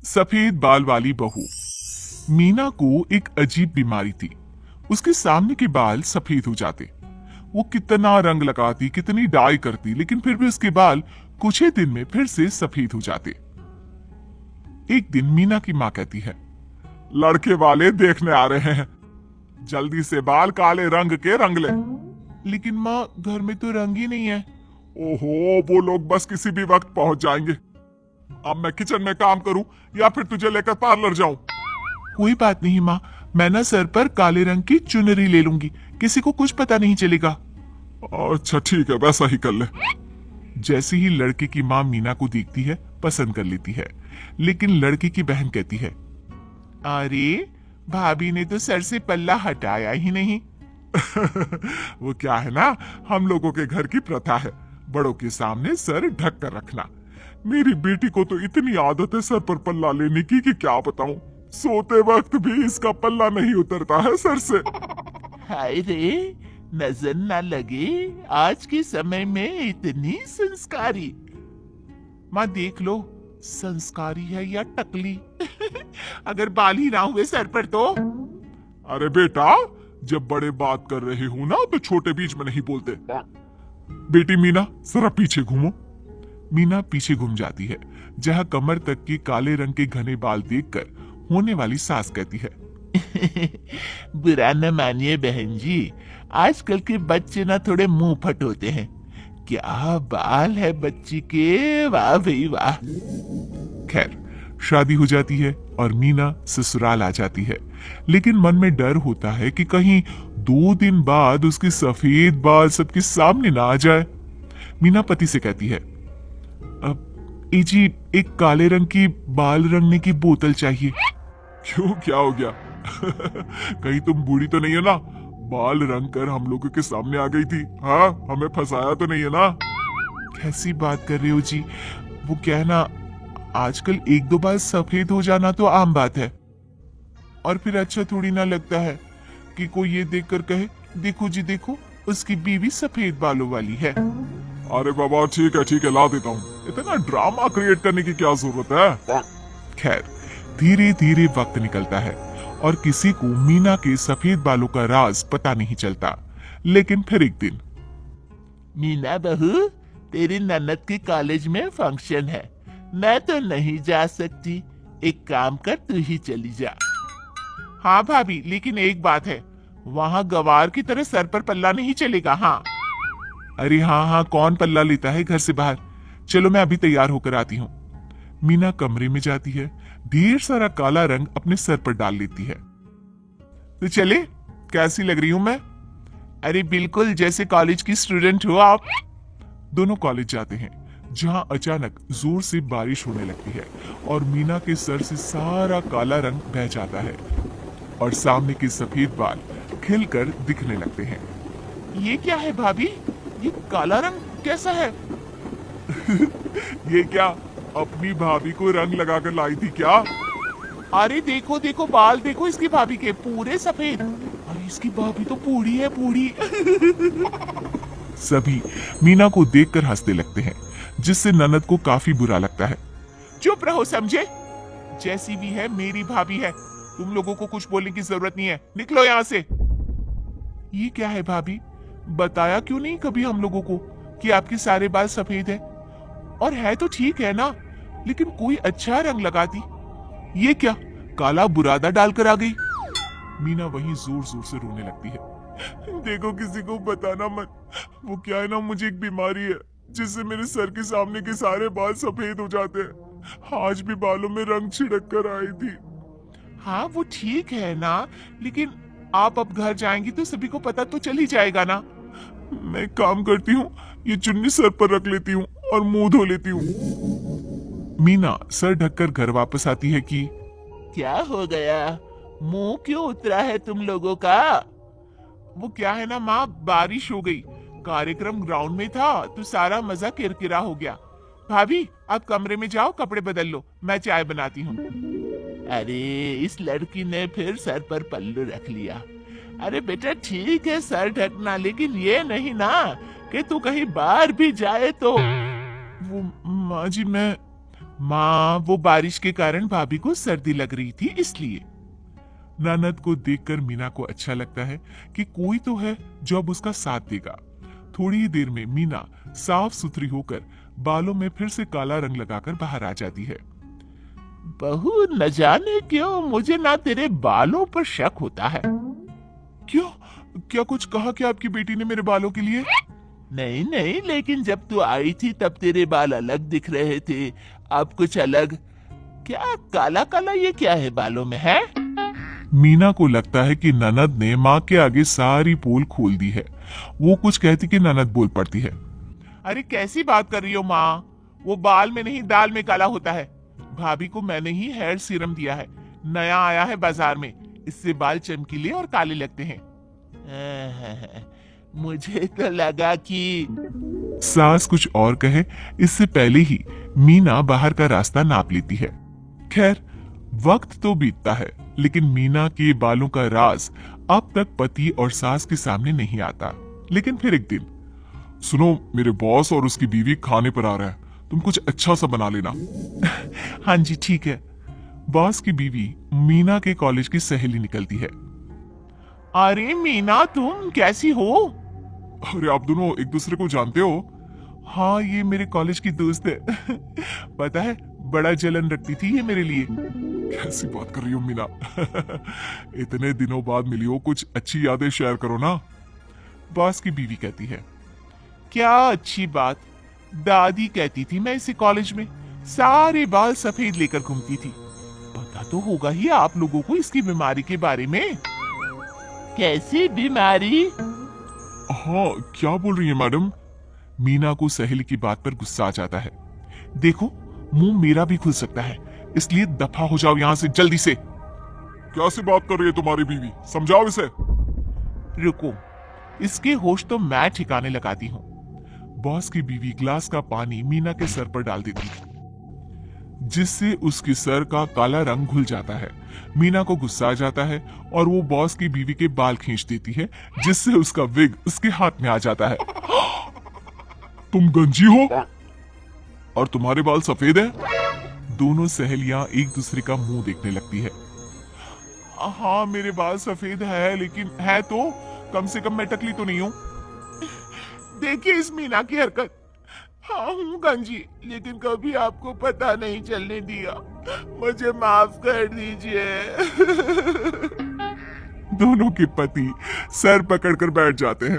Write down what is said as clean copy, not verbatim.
सफेद बाल वाली बहू। मीना को एक अजीब बीमारी थी। उसके सामने के बाल सफेद हो जाते। वो कितना रंग लगाती, कितनी डाई करती, लेकिन फिर भी उसके बाल कुछ ही दिन में फिर से सफेद हो जाते। एक दिन मीना की माँ कहती है, लड़के वाले देखने आ रहे हैं, जल्दी से बाल काले रंग के रंग ले। लेकिन माँ, घर में तो रंग ही नहीं है। ओहो, वो लोग बस किसी भी वक्त पहुंच जाएंगे। अब मैं किचन में काम करूं या फिर तुझे लेकर पार्लर जाऊं? कोई बात नहीं माँ, मैं ना सर पर काले रंग की चुनरी ले लूंगी, किसी को कुछ पता नहीं चलेगा। अच्छा ठीक है, वैसा ही कर ले। जैसे ही लड़के की माँ मीना को देखती है, पसंद कर लेती है। लेकिन लड़के की बहन कहती है, अरे भाभी ने तो सर से पल्ला हटाया ही नहीं। वो क्या है ना, हम लोगों के घर की प्रथा है, बड़ों के सामने सर ढक कर रखना। मेरी बेटी को तो इतनी आदत है सर पर पल्ला लेने की कि क्या बताऊं, सोते वक्त भी इसका पल्ला नहीं उतरता है सर से। हाय रे, नजर ना लगे, आज के समय में इतनी संस्कारी। माँ देख लो, संस्कारी है या टकली। अगर बाल ही ना हुए सर पर तो। अरे बेटा, जब बड़े बात कर रहे हो ना तो छोटे बीच में नहीं बोलते। बेटी मीना, जरा पीछे घूमो। मीना पीछे घूम जाती है, जहाँ कमर तक के काले रंग के घने बाल देखकर होने वाली सास कहती है, बुरा न मानिए बहन जी, आजकल के बच्चे ना थोड़े मुंह फट होते हैं। क्या बाल है बच्ची के, वाह भाई वाह। खैर, शादी हो जाती है और मीना ससुराल आ जाती है। लेकिन मन में डर होता है कि कहीं 2 दिन बाद उसके सफेद बाल सबके सामने ना आ जाए। मीना पति से कहती है, अब जी एक काले रंग की बाल रंगने की बोतल चाहिए। क्यों, क्या हो गया? कहीं तुम बूढ़ी तो नहीं है ना, बाल रंग कर हम लोगों के सामने आ गई थी? हाँ, हमें फंसाया तो नहीं है ना? कैसी बात कर रहे हो जी, वो क्या है ना, आजकल 1-2 बाल सफेद हो जाना तो आम बात है। और फिर अच्छा थोड़ी ना लगता है कि कोई ये देखकर कहे, देखो जी देखो, उसकी बीवी सफेद बालों वाली है। अरे बाबा ठीक है, ला देता हूँ, इतना ड्रामा क्रिएट करने की क्या जरूरत है? खैर, धीरे धीरे वक्त निकलता है और किसी को मीना के सफेद बालों का राज पता नहीं चलता। लेकिन फिर एक दिन, मीना बहू, तेरी ननद के कॉलेज में फंक्शन है, मैं तो नहीं जा सकती, एक काम कर तू ही चली जा। हाँ भाभी, लेकिन एक बात है, वहाँ गवार की तरह सर पर पल्ला नहीं चलेगा। हाँ। अरे हाँ, कौन पल्ला लेता है घर से बाहर? चलो मैं अभी तैयार होकर आती हूँ। मीना कमरे में जाती है, ढेर सारा काला रंग अपने सर पर डाल लेती है। तो चले, कैसी लग रही हूं मैं? अरे बिल्कुल जैसे कॉलेज की स्टूडेंट हो आप। दोनों कॉलेज जाते हैं, जहां अचानक जोर से बारिश होने लगती है और मीना के सर से सारा काला रंग बह जाता है और सामने के सफेद बाल खिलकर दिखने लगते हैं। ये क्या है भाभी, ये काला रंग कैसा है? ये क्या, अपनी भाभी को रंग लगाकर लाई थी क्या? अरे देखो देखो, बाल देखो इसकी भाभी के, पूरे सफेद। अरे इसकी भाभी तो बूढ़ी है, बूढ़ी। सभी मीना को देखकर हंसने लगते हैं, जिससे ननद को काफी बुरा लगता है। चुप रहो समझे, जैसी भी है मेरी भाभी है, तुम लोगों को कुछ बोलने की जरूरत नहीं है, निकलो यहाँ से। ये क्या है भाभी, बताया क्यों नहीं कभी हम लोगों को कि आपके सारे बाल सफेद हैं? और है तो ठीक है ना, लेकिन कोई अच्छा रंग लगाती। ये क्या, काला बुरादा डालकर आ गई? मीना वहीं जोर जोर से रोने लगती है। देखो, किसी को बताना मत, वो क्या है ना, मुझे एक बीमारी है जिससे मेरे सर के सामने के सारे बाल सफेद हो जाते हैं। आज भी बालों में रंग छिड़क कर आई थी। हाँ वो ठीक है ना, लेकिन आप अब घर जाएंगी तो सभी को पता तो चल ही जाएगा ना। मैं काम करती हूँ, ये चुन्नी सर पर रख लेती हूँ और मुंह धो लेती हूँ। मीना सर ढककर घर वापस आती है कि क्या हो गया, मुंह क्यों उतरा है तुम लोगों का? वो क्या है ना माँ, बारिश हो गई, कार्यक्रम ग्राउंड में था तो सारा मजा किरकिरा हो गया। भाभी आप कमरे में जाओ, कपड़े बदल लो, मैं चाय बनाती हूँ। अरे इस लड़की ने फिर सर पर पल्लू रख लिया। अरे बेटा ठीक है सर ढकना, लेकिन ये नहीं ना कि तू कहीं बाहर भी जाए तो। वो माँ जी, मैं माँ, वो बारिश के कारण भाभी को सर्दी लग रही थी इसलिए। ननद को देखकर मीना को अच्छा लगता है कि कोई तो है जो अब उसका साथ देगा। थोड़ी ही देर में मीना साफ सुथरी होकर बालों में फिर से काला रंग लगाकर बाहर आ जाती है। बहू, न जाने क्यों मुझे ना तेरे बालों पर शक होता है। क्यों? क्या कुछ कहा क्या आपकी बेटी ने मेरे बालों के लिए? नहीं नहीं, लेकिन जब तू आई थी तब तेरे बाल अलग दिख रहे थे, अब कुछ अलग। क्या काला काला ये क्या है बालों में है? मीना को लगता है कि ननद ने माँ के आगे सारी पोल खोल दी है। वो कुछ कहती कि ननद बोल पड़ती है। अरे कैसी बात कर रही हो माँ, वो बाल में नहीं दाल में काला होता है। भाभी को मैंने ही हेयर सीरम दिया है, नया आया है बाजार में, इससे बाल चमकीले और काले लगते हैं। मुझे तो लगा कि सास कुछ और कहे इससे पहले ही मीना बाहर का रास्ता नाप लेती है। खैर, वक्त तो बीतता है लेकिन मीना के बालों का राज अब तक पति और सास के सामने नहीं आता। लेकिन फिर एक दिन, सुनो, मेरे बॉस और उसकी बीवी खाने पर आ रहा है, तुम कुछ अच्छा सा बना लेना। हाँ जी ठीक है। बॉस की बीवी मीना के कॉलेज की सहेली निकलती है। अरे मीना, तुम कैसी हो? अरे आप दोनों एक दूसरे को जानते हो? हाँ, ये मेरे कॉलेज की दोस्त है। पता है, बड़ा जलन रखती थी ये मेरे लिए। कैसी बात कर रही हो मीना? इतने दिनों बाद मिली हो, कुछ अच्छी यादें शेयर करो ना। बॉस की बीवी कहती है। क्या अच्छी बात, दादी कहती थी मैं इसी कॉलेज में सारे बाल सफेद लेकर घूमती थी। पता तो होगा ही आप लोगों को इसकी बीमारी के बारे में। कैसी बीमारी? हाँ, क्या बोल रही है मैडम? मीना को सहेली की बात पर गुस्सा आ जाता है। देखो, मुंह मेरा भी खुल सकता है, इसलिए दफा हो जाओ यहाँ से जल्दी से। क्या सी बात कर रही है तुम्हारी बीवी? समझाओ इसे। रुको, इसके होश तो मैं ठिकाने लगाती हूँ। बॉस की बीवी ग्लास का पानी मीना के सर पर डाल देती है, जिससे उसके सर का काला रंग घुल जाता है। मीना को गुस्सा आ जाता है और वो बॉस की बीवी के बाल खींच देती है, जिससे उसका विग उसके हाथ में आ जाता है। तुम गंजी हो और तुम्हारे बाल सफेद है? दोनों सहेलियां एक दूसरे का मुंह देखने लगती है। हाँ, मेरे बाल सफेद है, लेकिन है तो कम से कम मैं टकली तो नहीं हूँ। देखिए इस मीना की हरकत। हाँ हूँ गंजी, लेकिन कभी आपको पता नहीं चलने दिया, मुझे माफ कर दीजिए। दोनों के पति सर पकड़कर बैठ जाते हैं।